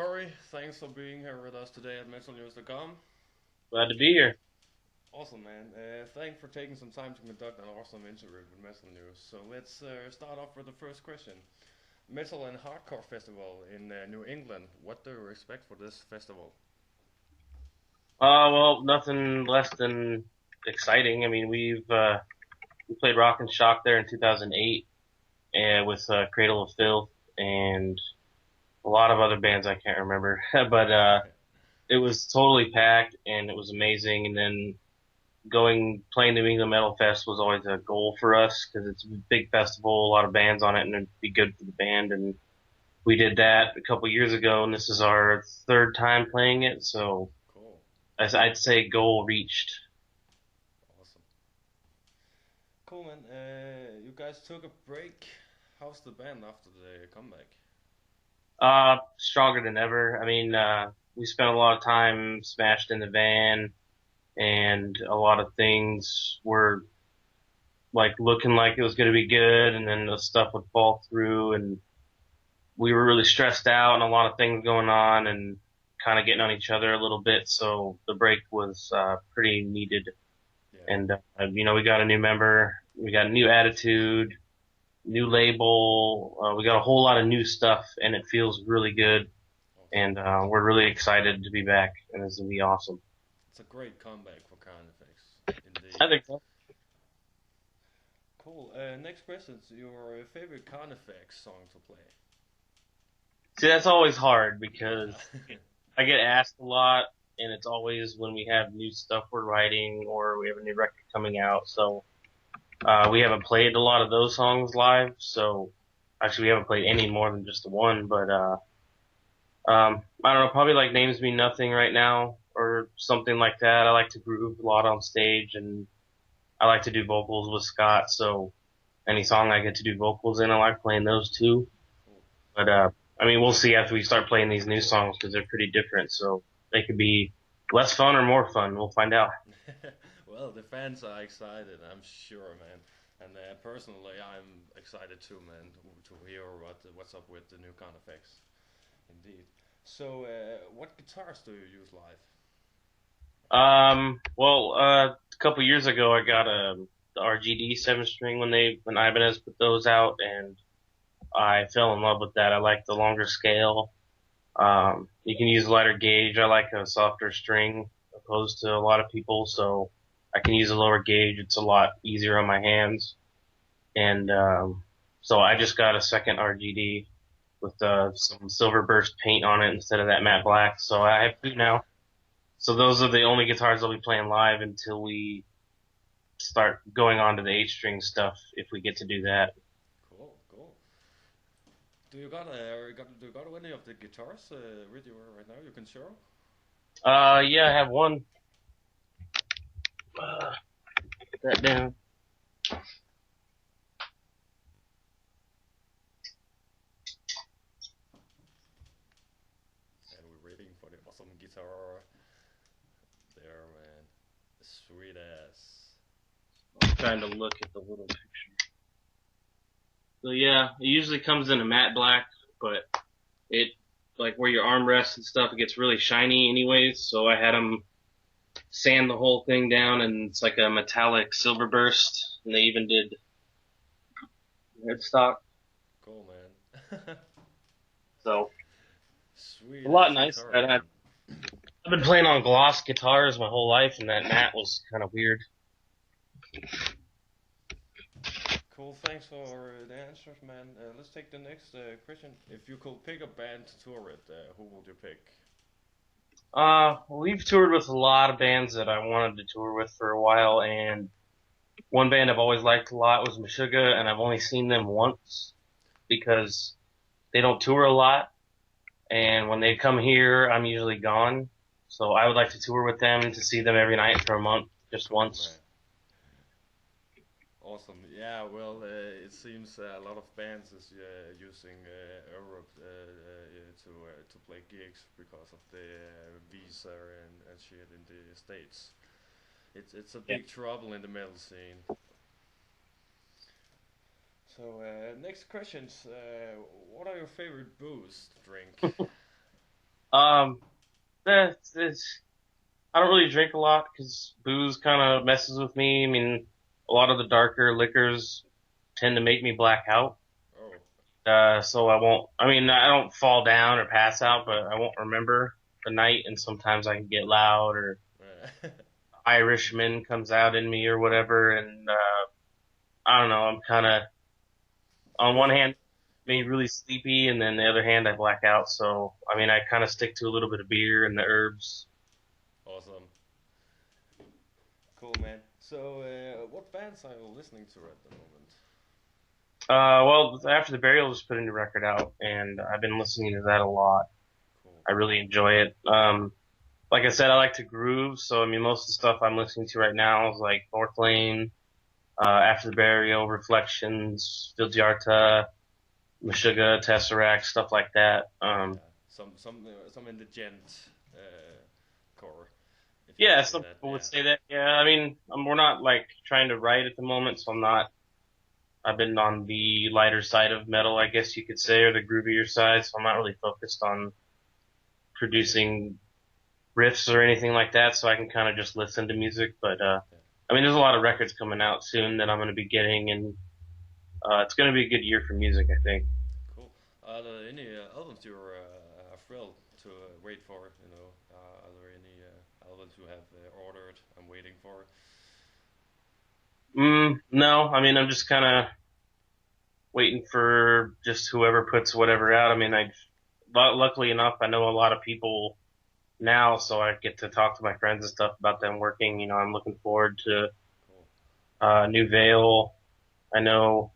Cory. Thanks for being here with us today at MetalNewzTV. Glad to be here. Awesome, man. Thanks for taking some time to conduct an awesome interview with Metal News. So let's start off with the first question. Metal and Hardcore Festival in New England. What do you expect for this festival? Well, nothing less than exciting. I mean, we played Rock and Shock there in 2008, and with Cradle of Filth and a lot of other bands I can't remember, but it was totally packed and it was amazing. And then playing New England Metal Fest was always a goal for us because it's a big festival, a lot of bands on it, and it'd be good for the band. And we did that a couple years ago, and this is our third time playing it, so. Cool. I'd say goal reached. Awesome. Cool, man. You guys took a break. How's the band after the comeback? Stronger than ever. I mean, we spent a lot of time smashed in the van, and a lot of things were like looking like it was going to be good, and then the stuff would fall through, and we were really stressed out, and a lot of things going on, and kind of getting on each other a little bit. So the break was pretty needed. Yeah. And we got a new member, we got a new attitude, new label. We got a whole lot of new stuff, and it feels really good. Awesome. And we're really excited to be back, and it's gonna be awesome. It's a great comeback for Carnifex, indeed. I think so. Cool. Next question. Your favorite Carnifex song to play? See, that's always hard because I get asked a lot, and it's always when we have new stuff we're writing or we have a new record coming out. So we haven't played a lot of those songs live. So actually, we haven't played any more than just the one. But I don't know, probably like Names Mean Nothing right now or something like that. I like to groove a lot on stage, and I like to do vocals with Scott. So any song I get to do vocals in, I like playing those too. But I mean, we'll see after we start playing these new songs because they're pretty different. So they could be less fun or more fun. We'll find out. Well, the fans are excited, I'm sure, man. And personally, I'm excited too, man, to hear what's up with the new Carnifex. Indeed. So, what guitars do you use live? Well, a couple years ago, I got the RGD 7-string when Ibanez put those out, and I fell in love with that. I like the longer scale. You can use a lighter gauge. I like a softer string opposed to a lot of people, so I can use a lower gauge. It's a lot easier on my hands. And so I just got a second RGD with some silver burst paint on it instead of that matte black. So I have two now. So those are the only guitars I'll be playing live until we start going on to the 8-string stuff, if we get to do that. Cool, cool. Do you got any of the guitars with you right now? You can show? Yeah, I have one. Put that down. And we're waiting for the awesome guitar. There, man. Sweet ass. I'm trying to look at the little picture. So yeah, it usually comes in a matte black, but it, like where your armrests and stuff, it gets really shiny anyways, so I had them sand the whole thing down, and it's like a metallic silver burst, and they even did headstock, Cool, man. so Sweet a lot ass nicer. guitar, man. I've been playing on gloss guitars my whole life, and that matte was kind of weird. Cool, thanks for the answers, man. Let's take the next question. If you could pick a band to tour with, who would you pick? We've toured with a lot of bands that I wanted to tour with for a while, and one band I've always liked a lot was Meshuggah, and I've only seen them once because they don't tour a lot, and when they come here, I'm usually gone. So I would like to tour with them, to see them every night for a month, just once. Man. Awesome. Yeah, well, it seems a lot of bands is using Europe to play gigs because of the visa and shit in the States. It's a Yeah. big trouble in the metal scene. So next questions. What are your favorite booze to drink? Um, it's I don't really drink a lot because booze kind of messes with me. I mean, a lot of the darker liquors tend to make me black out. Oh, So I won't, I mean, I don't fall down or pass out, but I won't remember the night. And sometimes I can get loud or uh, Irishman comes out in me or whatever. And, I don't know. I'm kind of, on one well, hand, well, maybe really sleepy. And then the other hand, I black out. So, I mean, I kind of stick to a little bit of beer and the herbs. awesome, cool, man. So, what bands are you listening to at the moment? Well, after the burial, just put a new record out and I've been listening to that a lot. Cool. I really enjoy it. Like I said, I like to groove, so I mean, most of the stuff I'm listening to right now is like North Lane, After the Burial, Reflections, Viljarta, Meshuggah, Tesseract, stuff like that. Yeah, some in the gent core, if you would Yeah, say some that. people would Yeah. say that. Yeah, I mean, we're not like trying to write at the moment, so I'm not. I've been on the lighter side of metal, I guess you could say, or the groovier side, so I'm not really focused on producing riffs or anything like that, so I can kind of just listen to music. But Yeah. I mean, there's a lot of records coming out soon that I'm going to be getting, and it's going to be a good year for music, I think. Cool. Are there any albums you're thrilled to wait for? You know, are there any albums you have ordered and waiting for? No, I mean, I'm just kind of waiting for just whoever puts whatever out. I mean, luckily enough, I know a lot of people now, so I get to talk to my friends and stuff about them working. You know, I'm looking forward to Cool. New Veil. I know,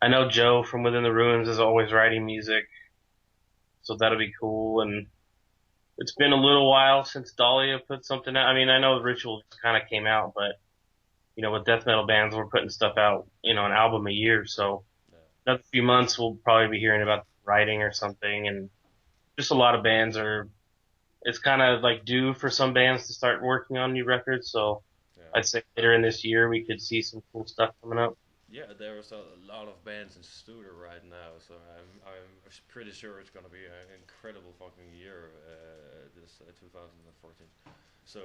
I know Joe from Within the Ruins is always writing music, so that'll be cool. And it's been a little while since Dahlia put something out. I mean, I know Ritual kind of came out, but you know, with death metal bands, we're putting stuff out, you know, an album a year. So Yeah. another few months, we'll probably be hearing about writing or something. And just a lot of bands are, it's kind of like due for some bands to start working on new records. So Yeah. I'd say later in this year, we could see some cool stuff coming up. Yeah, there's a lot of bands in studio right now, so I'm pretty sure it's gonna be an incredible fucking year, this 2014. So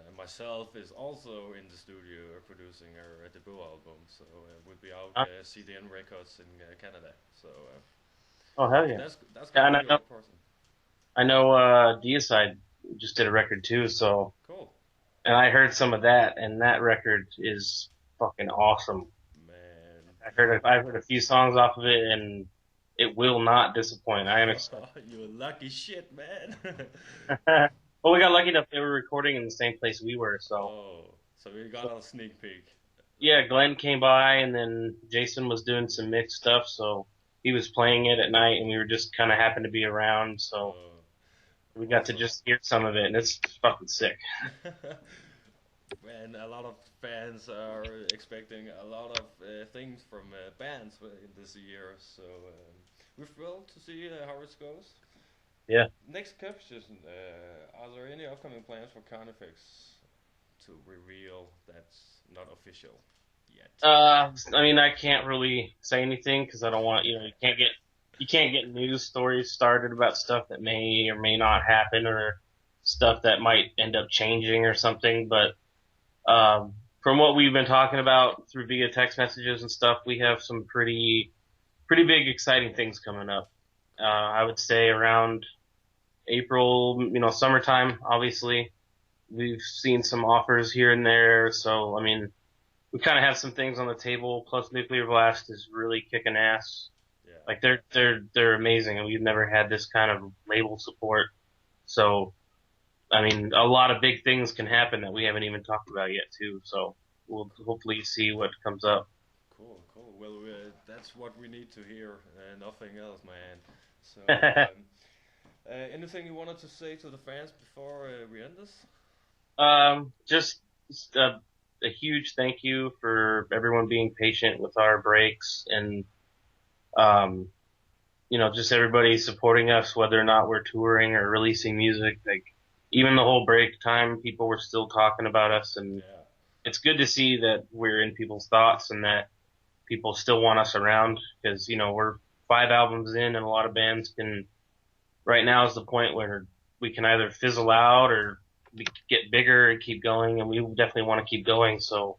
and myself is also in the studio producing our debut album, so we'll be out Uh, CDN Records in Canada. So oh, hell yeah. that's Yeah, gonna and be important. I know, Deicide just did a record too. So, Cool, and I heard some of that, and that record is fucking awesome. man. I've heard a few songs off of it, and it will not disappoint. I am excited. You lucky shit, man. Well, we got lucky enough they were recording in the same place we were, so Oh, so we got so a sneak peek. yeah, Glenn came by, and then Jason was doing some mix stuff, so he was playing it at night, and we were just kind of happened to be around, so Oh, we got to awesome. just hear some of it, and it's fucking sick. And a lot of fans are expecting a lot of things from bands in this year, so we're thrilled to see how it goes. Yeah. Next question: are there any upcoming plans for Carnifex to reveal that's not official yet? I mean, I can't really say anything because I don't want, you know, you can't get news stories started about stuff that may or may not happen or stuff that might end up changing or something, but from what we've been talking about through via text messages and stuff, we have some pretty big exciting things coming up. I would say around April, you know, summertime. Obviously, we've seen some offers here and there. So I mean, we kind of have some things on the table. Plus, Nuclear Blast is really kicking ass. Yeah, Like they're amazing, and we've never had this kind of label support. So I mean, a lot of big things can happen that we haven't even talked about yet, too. So we'll hopefully see what comes up. cool, cool. Well, that's what we need to hear, nothing else, man. So, anything you wanted to say to the fans before we end this? Just a huge thank you for everyone being patient with our breaks and, um, you know, just everybody supporting us, whether or not we're touring or releasing music. Like, even the whole break time, people were still talking about us, and Yeah, it's good to see that we're in people's thoughts and that people still want us around because, you know, we're 5 albums in and a lot of bands can, right now is the point where we can either fizzle out or we get bigger and keep going, and we definitely want to keep going. So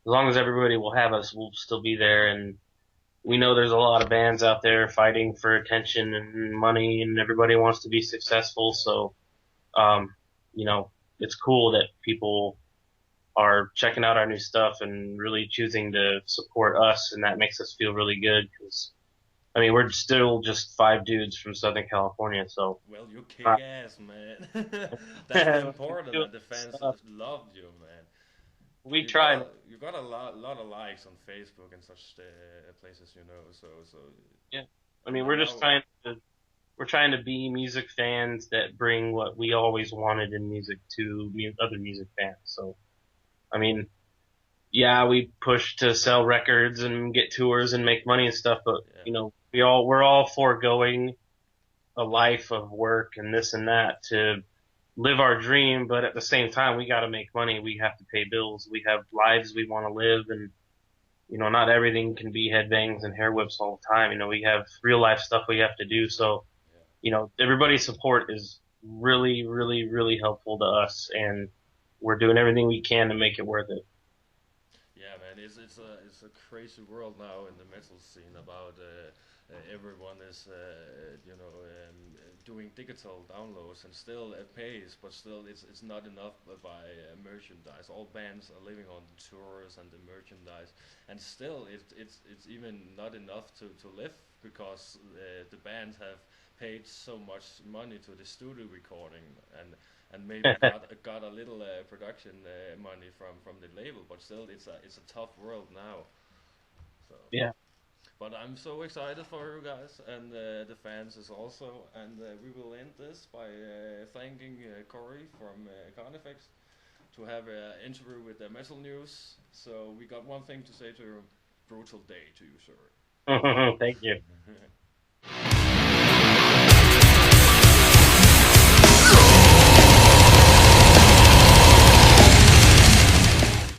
as long as everybody will have us, we'll still be there. And we know there's a lot of bands out there fighting for attention and money, and everybody wants to be successful. So, you know, it's cool that people are checking out our new stuff and really choosing to support us, and that makes us feel really good because, I mean, we're still just 5 dudes from Southern California, so. Well, you kick ass, man. That's the important, and the fans loved you, man. We You try. got a lot of likes on Facebook and such places, you know. So Yeah. I mean, we're trying to be music fans that bring what we always wanted in music to other music fans. So, I mean, yeah, we push to sell records and get tours and make money and stuff, but yeah. you know, we're all foregoing a life of work and this and that to live our dream, but at the same time, we got to make money. We have to pay bills. We have lives we want to live, and you know, not everything can be headbangs and hair whips all the time. You know, we have real life stuff we have to do. So, you know, everybody's support is really, really, really helpful to us, and we're doing everything we can to make it worth it. Yeah, man, it's a crazy world now in the metal scene about everyone is doing digital downloads and still it pays, but still it's not enough by merchandise. All bands are living on the tours and the merchandise, and still it's even not enough to live because the bands have paid so much money to the studio recording and maybe got a little production money from the label, but still it's a tough world now. So Yeah. but I'm so excited for you guys and the fans is also, and we will end this by thanking Cory from Carnifex to have an interview with Metal News. So we got one thing to say to you: brutal day to you, sir. Thank you.